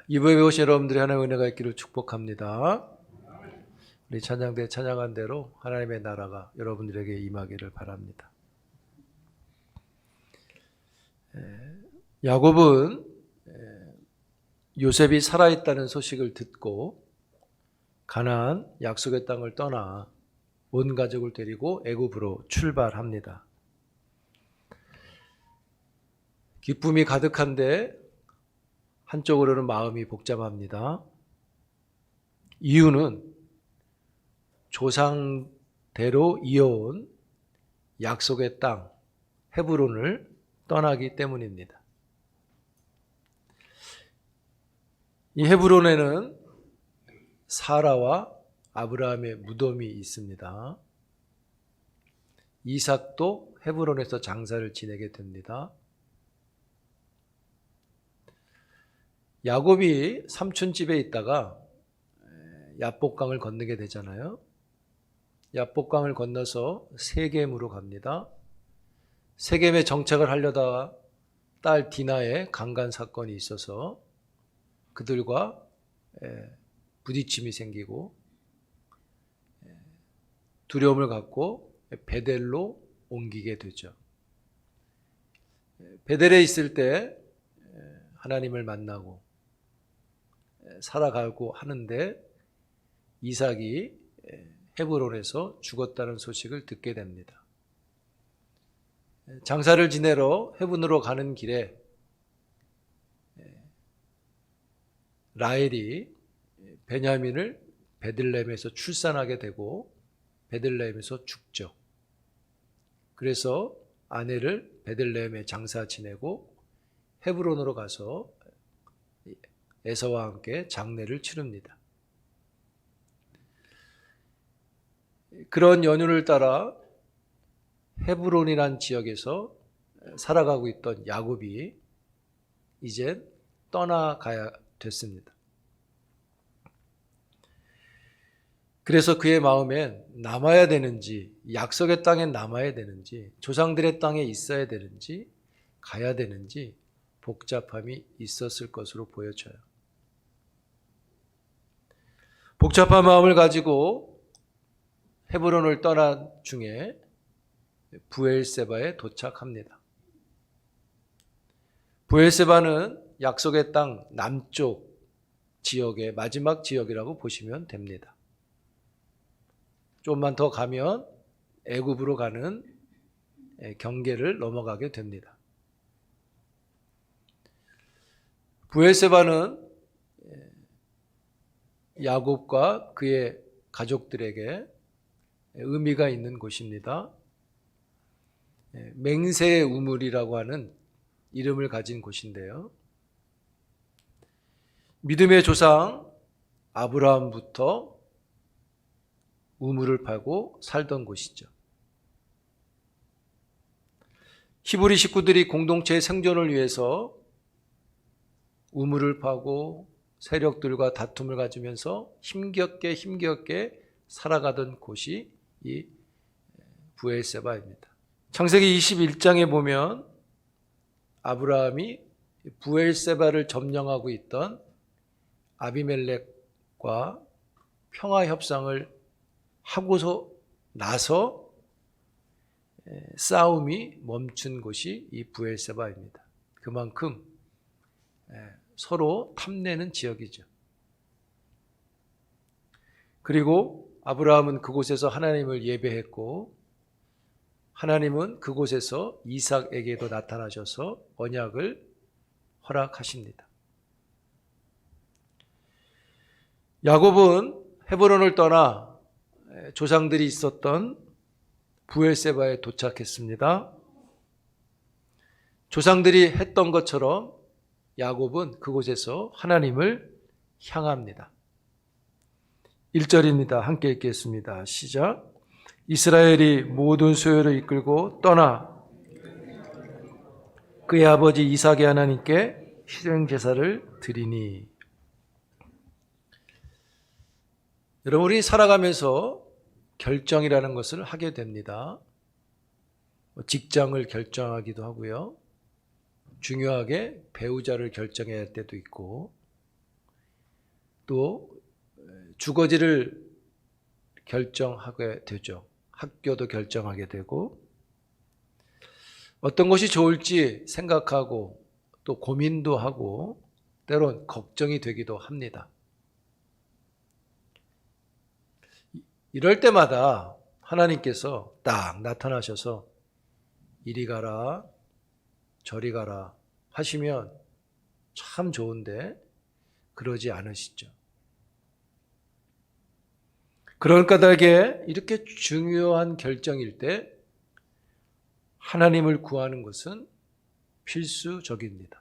이부에 오신 여러분들이 하나님의 은혜가 있기를 축복합니다. 우리 찬양대 찬양한 대로 하나님의 나라가 여러분들에게 임하기를 바랍니다. 야곱은 요셉이 살아있다는 소식을 듣고 가나안 약속의 땅을 떠나 온 가족을 데리고 애굽으로 출발합니다. 기쁨이 가득한데 한쪽으로는 마음이 복잡합니다. 이유는 조상대로 이어온 약속의 땅 헤브론을 떠나기 때문입니다. 이 헤브론에는 사라와 아브라함의 무덤이 있습니다. 이삭도 헤브론에서 장사를 지내게 됩니다. 야곱이 삼촌 집에 있다가 야복강을 건너게 되잖아요. 야복강을 건너서 세겜으로 갑니다. 세겜에 정착을 하려다가 딸 디나의 강간 사건이 있어서 그들과 부딪힘이 생기고 두려움을 갖고 베델로 옮기게 되죠. 베델에 있을 때 하나님을 만나고 살아가고 하는데 이삭이 헤브론에서 죽었다는 소식을 듣게 됩니다. 장사를 지내러 헤브론으로 가는 길에 라헬이 베냐민을 베들레헴에서 출산하게 되고 베들레헴에서 죽죠. 그래서 아내를 베들레헴에 장사 지내고 헤브론으로 가서 에서와 함께 장례를 치릅니다. 그런 연유를 따라 헤브론이란 지역에서 살아가고 있던 야곱이 이제 떠나가야 됐습니다. 그래서 그의 마음엔 남아야 되는지, 약속의 땅에 남아야 되는지, 조상들의 땅에 있어야 되는지, 가야 되는지 복잡함이 있었을 것으로 보여져요. 복잡한 마음을 가지고 헤브론을 떠난 중에 브엘세바에 도착합니다. 브엘세바는 약속의 땅 남쪽 지역의 마지막 지역이라고 보시면 됩니다. 좀만 더 가면 애굽으로 가는 경계를 넘어가게 됩니다. 브엘세바는 야곱과 그의 가족들에게 의미가 있는 곳입니다. 맹세의 우물이라고 하는 이름을 가진 곳인데요. 믿음의 조상 아브라함부터 우물을 파고 살던 곳이죠. 히브리 식구들이 공동체의 생존을 위해서 우물을 파고 세력들과 다툼을 가지면서 힘겹게 살아가던 곳이 이 브엘세바입니다. 창세기 21장에 보면 아브라함이 브엘세바를 점령하고 있던 아비멜렉과 평화 협상을 하고서 나서 싸움이 멈춘 곳이 이 브엘세바입니다. 그만큼 서로 탐내는 지역이죠. 그리고 아브라함은 그곳에서 하나님을 예배했고 하나님은 그곳에서 이삭에게도 나타나셔서 언약을 허락하십니다. 야곱은 헤브론을 떠나 조상들이 있었던 브엘세바에 도착했습니다. 조상들이 했던 것처럼 야곱은 그곳에서 하나님을 향합니다. 1절입니다. 함께 읽겠습니다. 시작. 이스라엘이 모든 소유를 이끌고 떠나 그의 아버지 이삭의 하나님께 희생제사를 드리니. 여러분, 우리 살아가면서 결정이라는 것을 하게 됩니다. 직장을 결정하기도 하고요. 중요하게 배우자를 결정해야 할 때도 있고 또 주거지를 결정하게 되죠. 학교도 결정하게 되고 어떤 것이 좋을지 생각하고 또 고민도 하고 때론 걱정이 되기도 합니다. 이럴 때마다 하나님께서 딱 나타나셔서 이리 가라 저리 가라 하시면 참 좋은데 그러지 않으시죠. 그런 까닭에 이렇게 중요한 결정일 때 하나님을 구하는 것은 필수적입니다.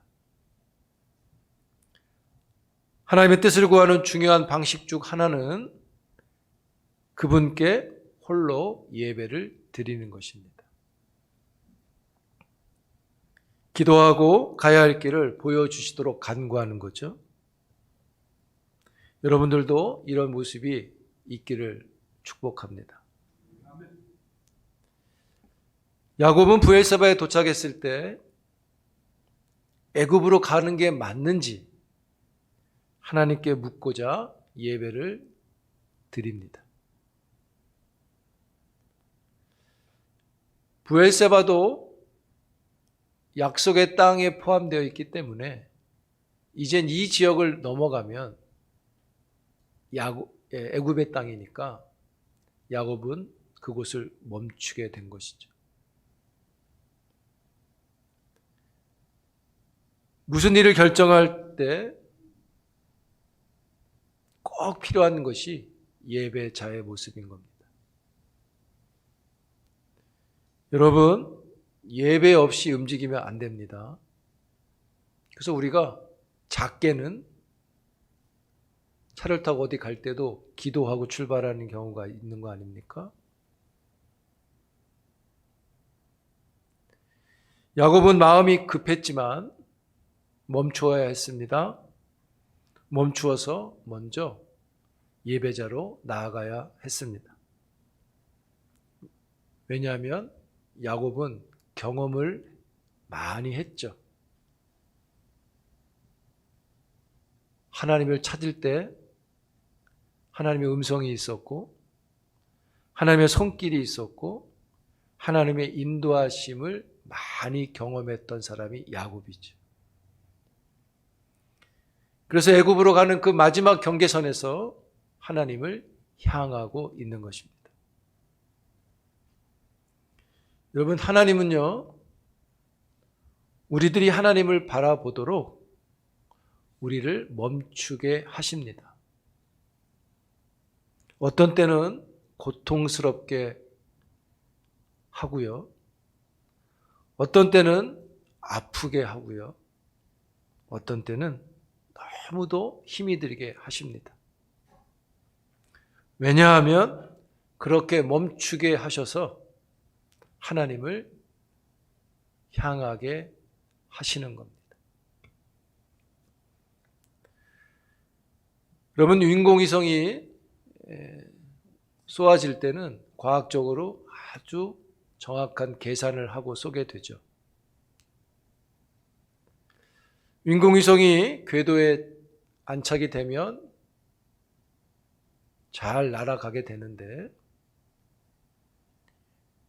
하나님의 뜻을 구하는 중요한 방식 중 하나는 그분께 홀로 예배를 드리는 것입니다. 기도하고 가야 할 길을 보여주시도록 간구하는 거죠. 여러분들도 이런 모습이 있기를 축복합니다. 야곱은 브엘세바에 도착했을 때 애굽으로 가는 게 맞는지 하나님께 묻고자 예배를 드립니다. 브엘세바도 약속의 땅에 포함되어 있기 때문에 이젠 이 지역을 넘어가면 애굽의 땅이니까 야곱은 그곳을 멈추게 된 것이죠. 무슨 일을 결정할 때 꼭 필요한 것이 예배자의 모습인 겁니다. 여러분, 예배 없이 움직이면 안 됩니다. 그래서 우리가 작게는 차를 타고 어디 갈 때도 기도하고 출발하는 경우가 있는 거 아닙니까? 야곱은 마음이 급했지만 멈추어야 했습니다. 멈추어서 먼저 예배자로 나아가야 했습니다. 왜냐하면 야곱은 경험을 많이 했죠. 하나님을 찾을 때 하나님의 음성이 있었고 하나님의 손길이 있었고 하나님의 인도하심을 많이 경험했던 사람이 야곱이죠. 그래서 애굽으로 가는 그 마지막 경계선에서 하나님을 향하고 있는 것입니다. 여러분, 하나님은요, 우리들이 하나님을 바라보도록 우리를 멈추게 하십니다. 어떤 때는 고통스럽게 하고요. 어떤 때는 아프게 하고요. 어떤 때는 너무도 힘이 들게 하십니다. 왜냐하면 그렇게 멈추게 하셔서 하나님을 향하게 하시는 겁니다. 여러분, 인공위성이 쏘아질 때는 과학적으로 아주 정확한 계산을 하고 쏘게 되죠. 인공위성이 궤도에 안착이 되면 잘 날아가게 되는데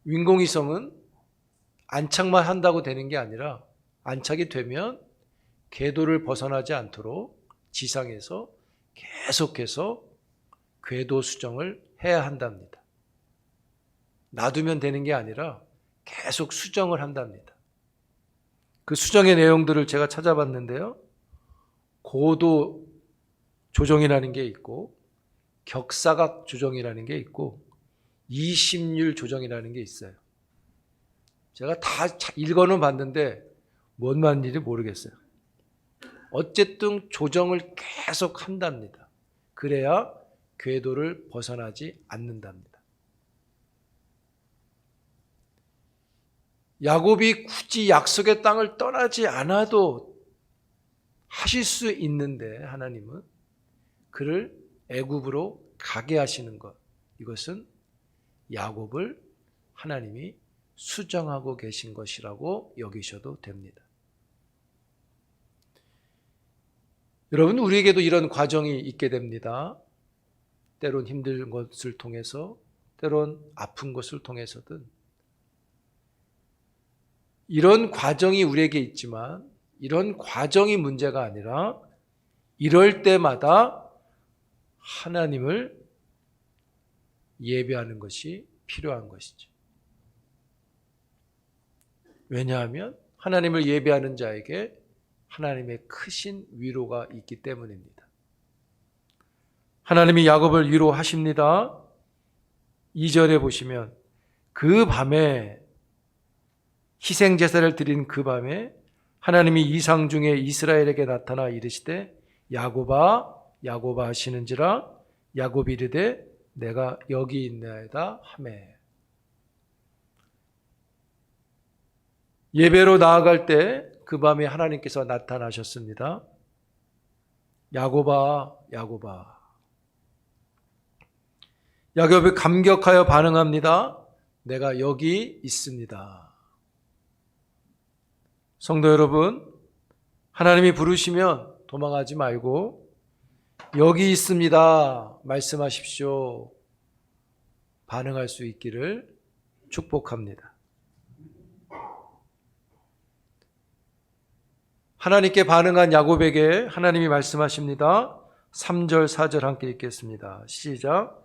인공위성은 안착만 한다고 되는 게 아니라 안착이 되면 궤도를 벗어나지 않도록 지상에서 계속해서 궤도 수정을 해야 한답니다. 놔두면 되는 게 아니라 계속 수정을 한답니다. 그 수정의 내용들을 제가 찾아봤는데요. 고도 조정이라는 게 있고 격사각 조정이라는 게 있고 이심률 조정이라는 게 있어요. 제가 다 읽어는 봤는데 뭔 말인지 모르겠어요. 어쨌든 조정을 계속 한답니다. 그래야 궤도를 벗어나지 않는답니다. 야곱이 굳이 약속의 땅을 떠나지 않아도 하실 수 있는데 하나님은 그를 애굽으로 가게 하시는 것, 이것은 야곱을 하나님이 수정하고 계신 것이라고 여기셔도 됩니다. 여러분, 우리에게도 이런 과정이 있게 됩니다. 때론 힘든 것을 통해서, 때론 아픈 것을 통해서든 이런 과정이 우리에게 있지만 이런 과정이 문제가 아니라 이럴 때마다 하나님을 예배하는 것이 필요한 것이죠. 왜냐하면 하나님을 예배하는 자에게 하나님의 크신 위로가 있기 때문입니다. 하나님이 야곱을 위로하십니다. 2절에 보시면 그 밤에 희생제사를 드린 그 밤에 하나님이 이상 중에 이스라엘에게 나타나 이르시되 야곱아 야곱아 하시는지라 야곱이 이르되 내가 여기 있나이다 하매. 예배로 나아갈 때 그 밤에 하나님께서 나타나셨습니다. 야곱아 야곱아. 야곱이 감격하여 반응합니다. 내가 여기 있습니다. 성도 여러분, 하나님이 부르시면 도망하지 말고 여기 있습니다 말씀하십시오. 반응할 수 있기를 축복합니다. 하나님께 반응한 야곱에게 하나님이 말씀하십니다. 3절 4절 함께 읽겠습니다. 시작.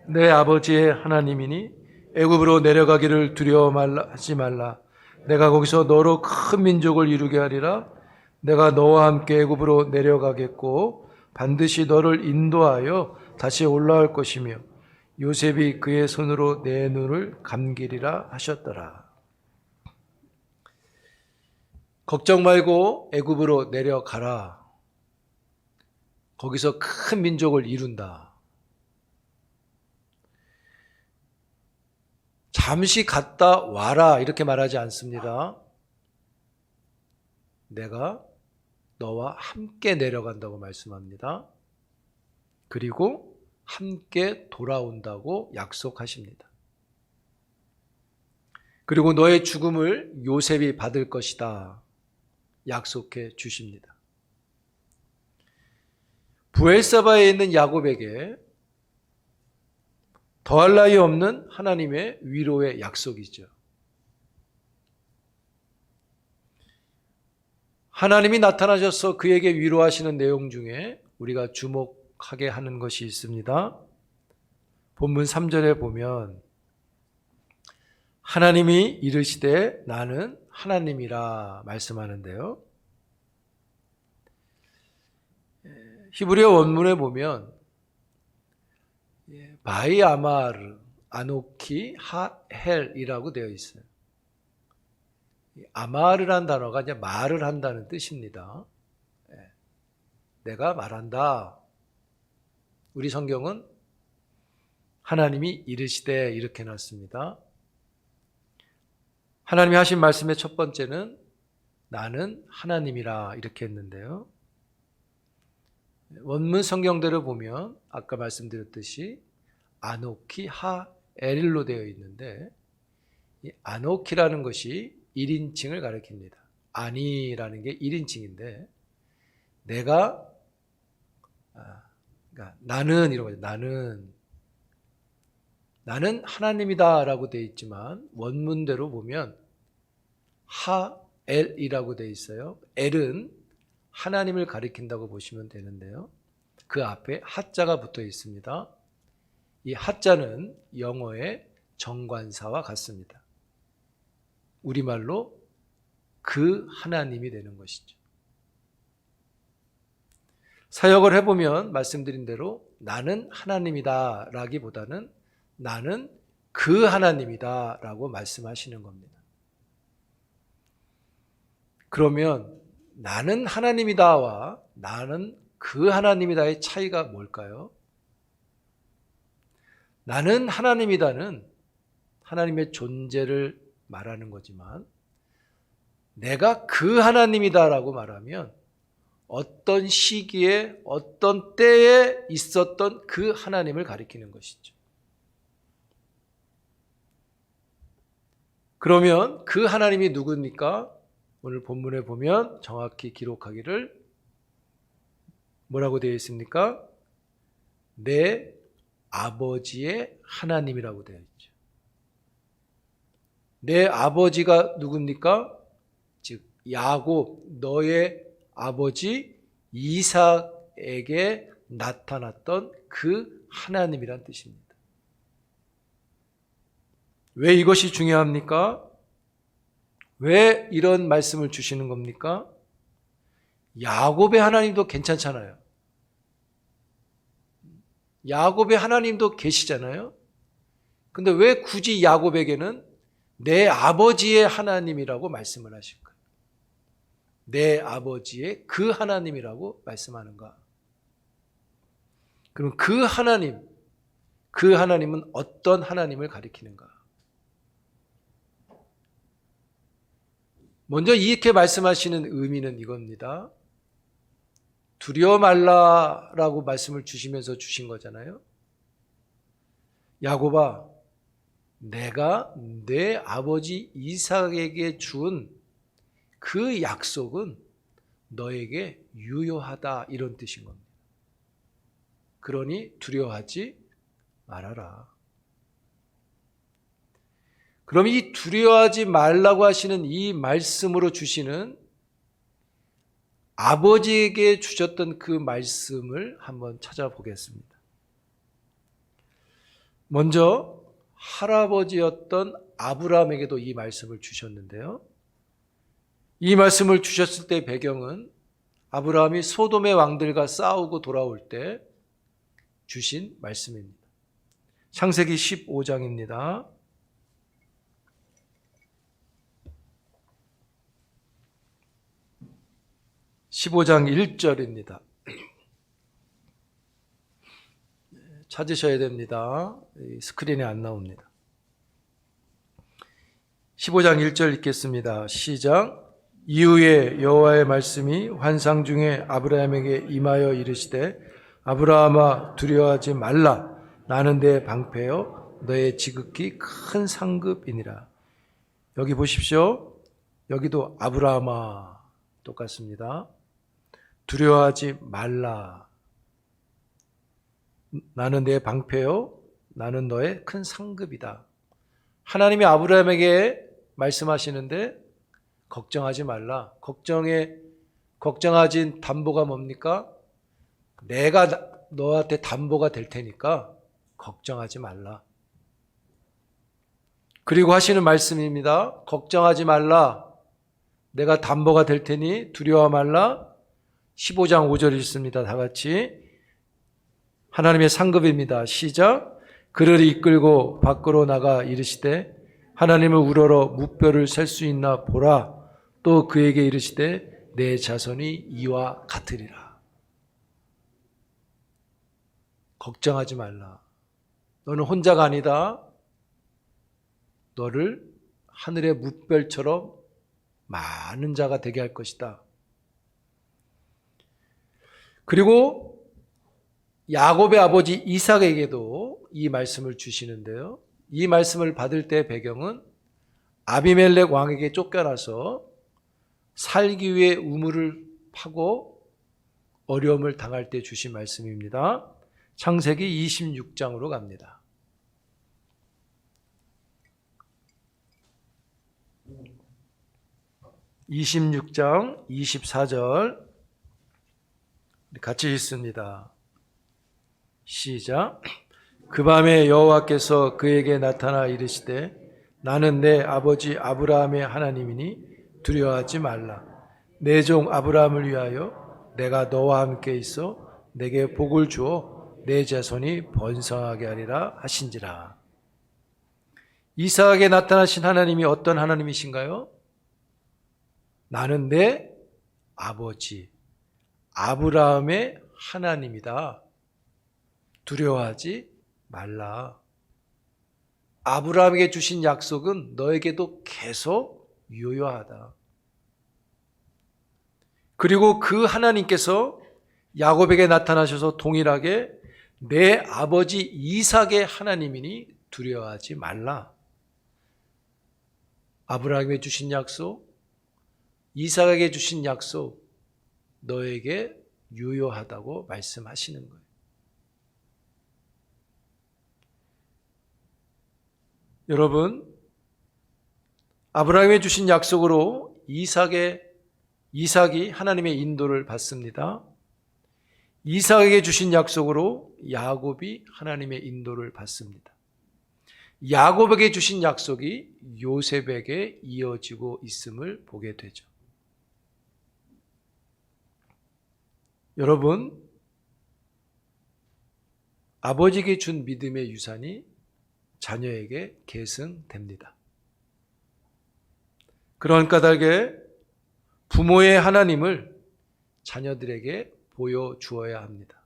내 아버지의 하나님이니 애굽으로 내려가기를 두려워하지 말라. 내가 거기서 너로 큰 민족을 이루게 하리라. 내가 너와 함께 애굽으로 내려가겠고 반드시 너를 인도하여 다시 올라올 것이며 요셉이 그의 손으로 내 눈을 감기리라 하셨더라. 걱정 말고 애굽으로 내려가라. 거기서 큰 민족을 이룬다. 잠시 갔다 와라 이렇게 말하지 않습니다. 내가 너와 함께 내려간다고 말씀합니다. 그리고 함께 돌아온다고 약속하십니다. 그리고 너의 죽음을 요셉이 받을 것이다 약속해 주십니다. 브엘사바에 있는 야곱에게 더할 나위 없는 하나님의 위로의 약속이죠. 하나님이 나타나셔서 그에게 위로하시는 내용 중에 우리가 주목하게 하는 것이 있습니다. 본문 3절에 보면 하나님이 이르시되 나는 하나님이라 말씀하는데요. 히브리어 원문에 보면 바이 아마르 아노키 하헬이라고 되어 있어요. 아마르란 단어가 이제 말을 한다는 뜻입니다. 내가 말한다. 우리 성경은 하나님이 이르시되 이렇게 놨습니다. 하나님이 하신 말씀의 첫 번째는 나는 하나님이라 이렇게 했는데요. 원문 성경대로 보면 아까 말씀드렸듯이 아노키 하엘로 되어 있는데 이 아노키라는 것이 1인칭을 가리킵니다. 아니라는 게 1인칭인데 내가 그러니까 나는 이런 거죠. 나는 하나님이다라고 되어 있지만 원문대로 보면 하엘이라고 되어 있어요. 엘은 하나님을 가리킨다고 보시면 되는데요. 그 앞에 하자가 붙어 있습니다. 이 하자는 영어의 정관사와 같습니다. 우리말로 그 하나님이 되는 것이죠. 사역을 해보면 말씀드린 대로 나는 하나님이다 라기보다는 나는 그 하나님이다 라고 말씀하시는 겁니다. 그러면 나는 하나님이다와 나는 그 하나님이다의 차이가 뭘까요? 나는 하나님이다는 하나님의 존재를 말하는 거지만 내가 그 하나님이다라고 말하면 어떤 시기에 어떤 때에 있었던 그 하나님을 가리키는 것이죠. 그러면 그 하나님이 누굽니까? 오늘 본문에 보면 정확히 기록하기를 뭐라고 되어 있습니까? 내 아버지의 하나님이라고 되어 있죠. 내 아버지가 누굽니까? 즉 야곱 너의 아버지 이삭에게 나타났던 그 하나님이란 뜻입니다. 왜 이것이 중요합니까? 왜 이런 말씀을 주시는 겁니까? 야곱의 하나님도 괜찮잖아요. 야곱의 하나님도 계시잖아요. 근데 왜 굳이 야곱에게는 내 아버지의 하나님이라고 말씀을 하실까요? 내 아버지의 그 하나님이라고 말씀하는가? 그럼 그 하나님은 어떤 하나님을 가리키는가? 먼저 이렇게 말씀하시는 의미는 이겁니다. 두려워 말라라고 말씀을 주시면서 주신 거잖아요. 야곱아, 내가 내 아버지 이삭에게 준 그 약속은 너에게 유효하다 이런 뜻인 겁니다. 그러니 두려워하지 말아라. 그럼 이 두려워하지 말라고 하시는 이 말씀으로 주시는 아버지에게 주셨던 그 말씀을 한번 찾아보겠습니다. 먼저 할아버지였던 아브라함에게도 이 말씀을 주셨는데요. 이 말씀을 주셨을 때 배경은 아브라함이 소돔의 왕들과 싸우고 돌아올 때 주신 말씀입니다. 창세기 15장입니다. 15장 1절입니다. 찾으셔야 됩니다. 스크린에 안 나옵니다. 15장 1절 읽겠습니다. 시작. 이후에 여호와의 말씀이 환상 중에 아브라함에게 임하여 이르시되 아브라함아 두려워하지 말라. 나는 내 방패요 너의 지극히 큰 상급이니라. 여기 보십시오. 여기도 아브라함아 똑같습니다. 두려워하지 말라. 나는 내 방패요 나는 너의 큰 상급이다. 하나님이 아브라함에게 말씀하시는데 걱정하지 말라. 걱정하진 담보가 뭡니까? 내가 너한테 담보가 될 테니까 걱정하지 말라. 그리고 하시는 말씀입니다. 걱정하지 말라. 내가 담보가 될 테니 두려워 말라. 15장 5절 읽습니다. 다 같이. 하나님의 상급입니다. 시작. 그를 이끌고 밖으로 나가 이르시되 하나님을 우러러 무뼈를 셀 수 있나 보라. 또 그에게 이르시되 내 자손이 이와 같으리라. 걱정하지 말라. 너는 혼자가 아니다. 너를 하늘의 무별처럼 많은 자가 되게 할 것이다. 그리고 야곱의 아버지 이삭에게도 이 말씀을 주시는데요. 이 말씀을 받을 때 배경은 아비멜렉 왕에게 쫓겨나서 살기 위해 우물을 파고 어려움을 당할 때 주신 말씀입니다. 창세기 26장으로 갑니다. (26장) 24절 같이 읽습니다. 시작. 그 밤에 여호와께서 그에게 나타나 이르시되 나는 내 아버지 아브라함의 하나님이니 두려워하지 말라. 내 종 아브라함을 위하여 내가 너와 함께 있어 내게 복을 주어 내 자손이 번성하게 하리라 하신지라. 이삭에게 나타나신 하나님이 어떤 하나님이신가요? 나는 내 아버지 아브라함의 하나님이다. 두려워하지 말라. 아브라함에게 주신 약속은 너에게도 계속 유효하다. 그리고 그 하나님께서 야곱에게 나타나셔서 동일하게 내 아버지 이삭의 하나님이니 두려워하지 말라. 아브라함에게 주신 약속, 이삭에게 주신 약속 너에게 유효하다고 말씀하시는 거예요. 여러분, 아브라함에 주신 약속으로 이삭이 하나님의 인도를 받습니다. 이삭에게 주신 약속으로 야곱이 하나님의 인도를 받습니다. 야곱에게 주신 약속이 요셉에게 이어지고 있음을 보게 되죠. 여러분, 아버지에게 준 믿음의 유산이 자녀에게 계승됩니다. 그런 까닭에 부모의 하나님을 자녀들에게 보여주어야 합니다.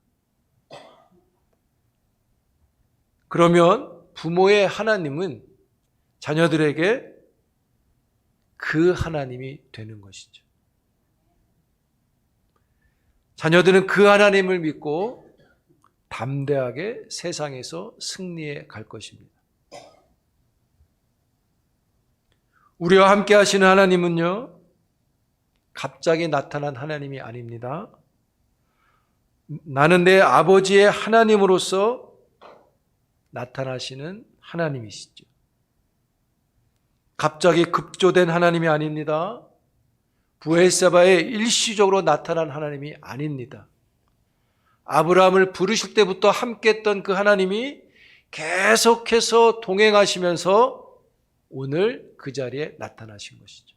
그러면 부모의 하나님은 자녀들에게 그 하나님이 되는 것이죠. 자녀들은 그 하나님을 믿고 담대하게 세상에서 승리해 갈 것입니다. 우리와 함께 하시는 하나님은요, 갑자기 나타난 하나님이 아닙니다. 나는 내 아버지의 하나님으로서 나타나시는 하나님이시죠. 갑자기 급조된 하나님이 아닙니다. 브엘세바에 일시적으로 나타난 하나님이 아닙니다. 아브라함을 부르실 때부터 함께했던 그 하나님이 계속해서 동행하시면서 오늘 그 자리에 나타나신 것이죠.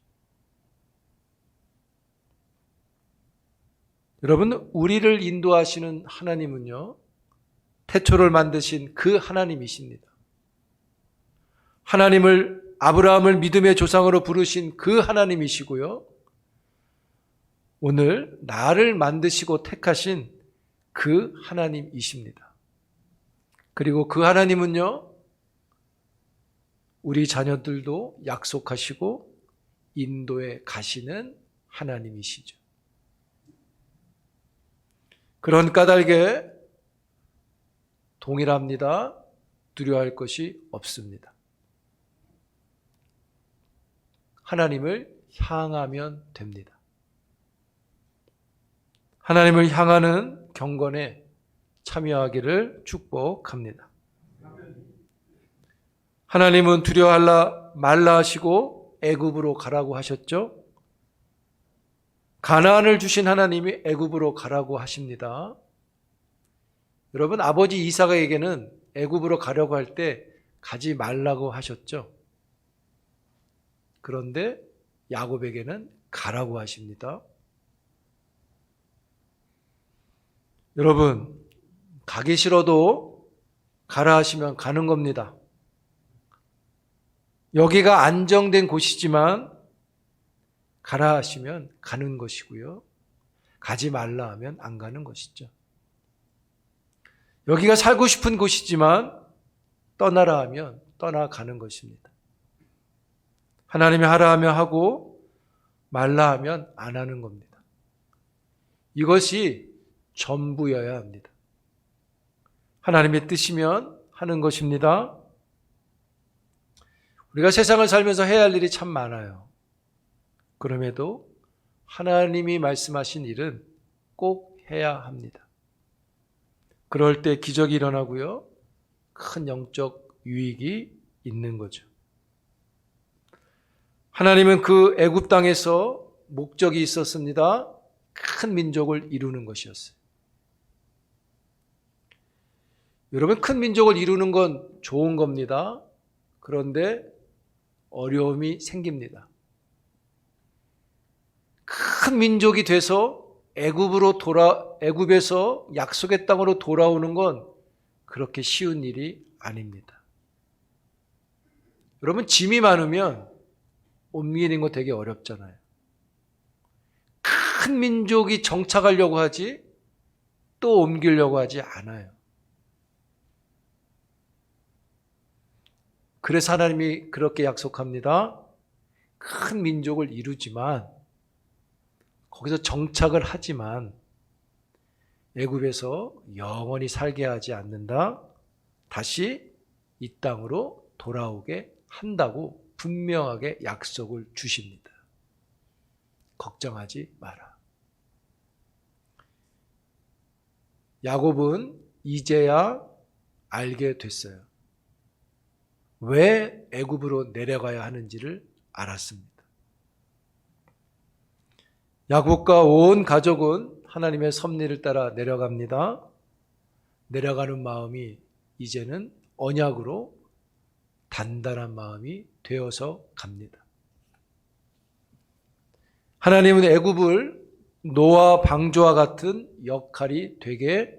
여러분, 우리를 인도하시는 하나님은요, 태초를 만드신 그 하나님이십니다. 아브라함을 믿음의 조상으로 부르신 그 하나님이시고요, 오늘 나를 만드시고 택하신 그 하나님이십니다. 그리고 그 하나님은요, 우리 자녀들도 약속하시고 인도에 가시는 하나님이시죠. 그런 까닭에 동일합니다. 두려워할 것이 없습니다. 하나님을 향하면 됩니다. 하나님을 향하는 경건에 참여하기를 축복합니다. 하나님은 두려워하라 말라 하시고 애굽으로 가라고 하셨죠. 가나안을 주신 하나님이 애굽으로 가라고 하십니다. 여러분, 아버지 이삭에게는 애굽으로 가려고 할 때 가지 말라고 하셨죠. 그런데 야곱에게는 가라고 하십니다. 여러분, 가기 싫어도 가라 하시면 가는 겁니다. 여기가 안정된 곳이지만 가라 하시면 가는 것이고요. 가지 말라 하면 안 가는 것이죠. 여기가 살고 싶은 곳이지만 떠나라 하면 떠나가는 것입니다. 하나님이 하라 하면 하고 말라 하면 안 하는 겁니다. 이것이 전부여야 합니다. 하나님의 뜻이면 하는 것입니다. 우리가 세상을 살면서 해야 할 일이 참 많아요. 그럼에도 하나님이 말씀하신 일은 꼭 해야 합니다. 그럴 때 기적이 일어나고요, 큰 영적 유익이 있는 거죠. 하나님은 그 애굽 땅에서 목적이 있었습니다. 큰 민족을 이루는 것이었어요. 여러분, 큰 민족을 이루는 건 좋은 겁니다. 그런데 어려움이 생깁니다. 큰 민족이 돼서 애굽에서 약속의 땅으로 돌아오는 건 그렇게 쉬운 일이 아닙니다. 여러분, 짐이 많으면 옮기는 거 되게 어렵잖아요. 큰 민족이 정착하려고 하지 또 옮기려고 하지 않아요. 그래서 하나님이 그렇게 약속합니다. 큰 민족을 이루지만, 거기서 정착을 하지만 애굽에서 영원히 살게 하지 않는다. 다시 이 땅으로 돌아오게 한다고 분명하게 약속을 주십니다. 걱정하지 마라. 야곱은 이제야 알게 됐어요. 왜 애굽으로 내려가야 하는지를 알았습니다. 야곱과 온 가족은 하나님의 섭리를 따라 내려갑니다. 내려가는 마음이 이제는 언약으로 단단한 마음이 되어서 갑니다. 하나님은 애굽을 노아 방주와 같은 역할이 되게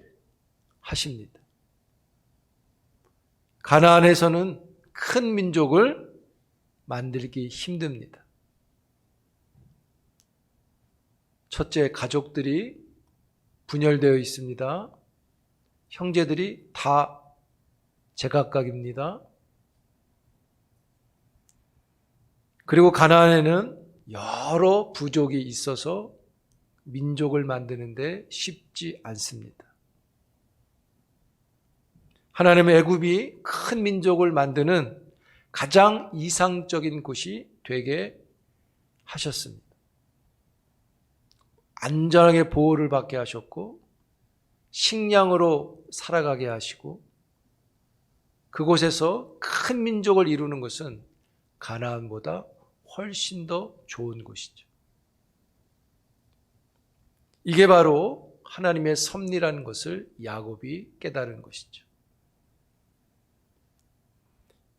하십니다. 가나안에서는 큰 민족을 만들기 힘듭니다. 첫째, 가족들이 분열되어 있습니다. 형제들이 다 제각각입니다. 그리고 가나안에는 여러 부족이 있어서 민족을 만드는데 쉽지 않습니다. 하나님의 애굽이 큰 민족을 만드는 가장 이상적인 곳이 되게 하셨습니다. 안전하게 보호를 받게 하셨고 식량으로 살아가게 하시고 그곳에서 큰 민족을 이루는 것은 가나안보다 훨씬 더 좋은 곳이죠. 이게 바로 하나님의 섭리라는 것을 야곱이 깨달은 것이죠.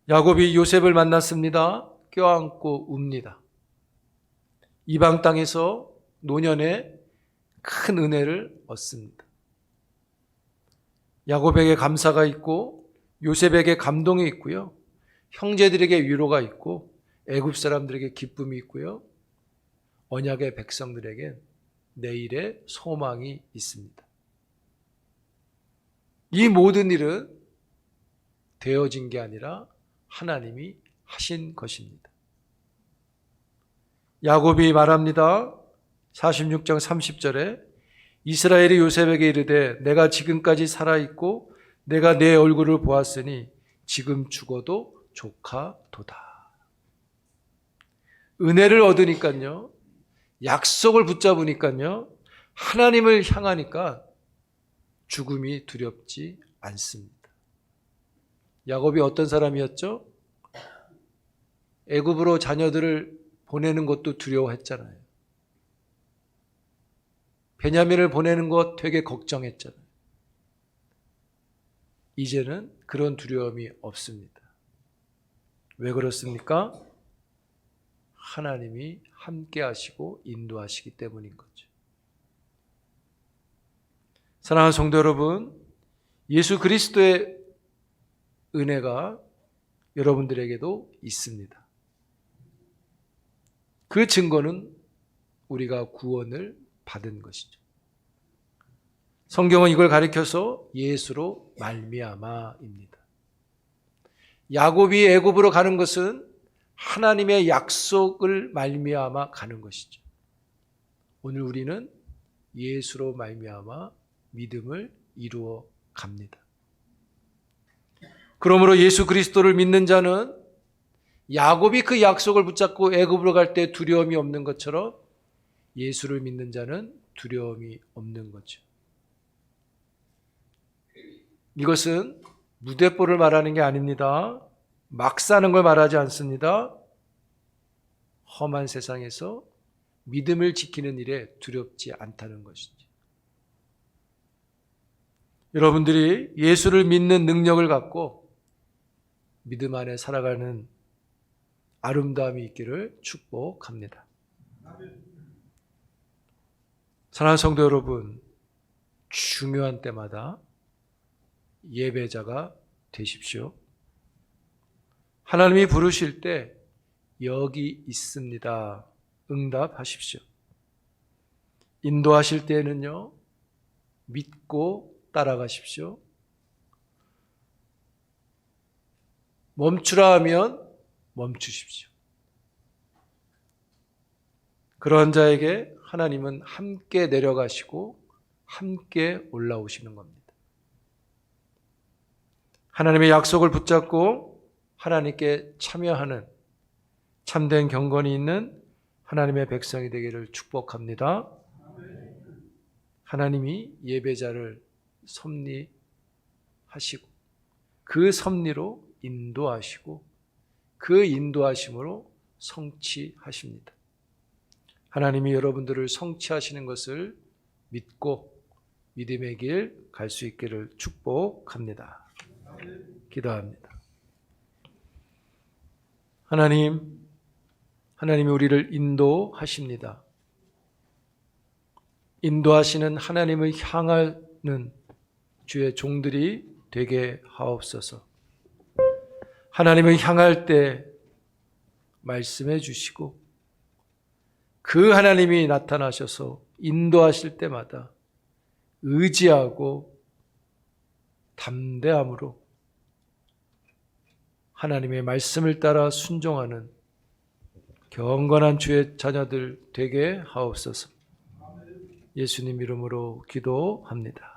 야곱이 요셉을 만났습니다. 껴안고 웁니다. 이방 땅에서 노년에 큰 은혜를 얻습니다. 야곱에게 감사가 있고 요셉에게 감동이 있고요. 형제들에게 위로가 있고 애굽 사람들에게 기쁨이 있고요. 언약의 백성들에게 내일의 소망이 있습니다. 이 모든 일은 되어진 게 아니라 하나님이 하신 것입니다. 야곱이 말합니다. 46장 30절에 이스라엘이 요셉에게 이르되 내가 지금까지 살아있고 내가 내 얼굴을 보았으니 지금 죽어도 조카도다. 은혜를 얻으니까요. 약속을 붙잡으니까요. 하나님을 향하니까 죽음이 두렵지 않습니다. 야곱이 어떤 사람이었죠? 애굽으로 자녀들을 보내는 것도 두려워했잖아요. 베냐민을 보내는 것 되게 걱정했잖아요. 이제는 그런 두려움이 없습니다. 왜 그렇습니까? 하나님이 함께 하시고 인도하시기 때문인 거죠. 사랑하는 성도 여러분, 예수 그리스도의 은혜가 여러분들에게도 있습니다. 그 증거는 우리가 구원을 받은 것이죠. 성경은 이걸 가리켜서 예수로 말미암아입니다. 야곱이 애굽으로 가는 것은 하나님의 약속을 말미암아 가는 것이죠. 오늘 우리는 예수로 말미암아 믿음을 이루어 갑니다. 그러므로 예수 그리스도를 믿는 자는 야곱이 그 약속을 붙잡고 애굽으로 갈 때 두려움이 없는 것처럼 예수를 믿는 자는 두려움이 없는 거죠. 이것은 무대뽀를 말하는 게 아닙니다. 막 사는 걸 말하지 않습니다. 험한 세상에서 믿음을 지키는 일에 두렵지 않다는 것이죠. 여러분들이 예수를 믿는 능력을 갖고 믿음 안에 살아가는 아름다움이 있기를 축복합니다. 사랑하는 성도 여러분, 중요한 때마다 예배자가 되십시오. 하나님이 부르실 때 여기 있습니다. 응답하십시오. 인도하실 때에는요, 믿고 따라가십시오. 멈추라 하면 멈추십시오. 그런 자에게 하나님은 함께 내려가시고 함께 올라오시는 겁니다. 하나님의 약속을 붙잡고 하나님께 참여하는 참된 경건이 있는 하나님의 백성이 되기를 축복합니다. 하나님이 예배자를 섭리하시고 그 섭리로 인도하시고 그 인도하심으로 성취하십니다. 하나님이 여러분들을 성취하시는 것을 믿고 믿음의 길 갈 수 있기를 축복합니다. 기도합니다. 하나님이 우리를 인도하십니다. 인도하시는 하나님을 향하는 주의 종들이 되게 하옵소서. 하나님을 향할 때 말씀해 주시고 그 하나님이 나타나셔서 인도하실 때마다 의지하고 담대함으로 하나님의 말씀을 따라 순종하는 경건한 주의 자녀들 되게 하옵소서. 예수님 이름으로 기도합니다.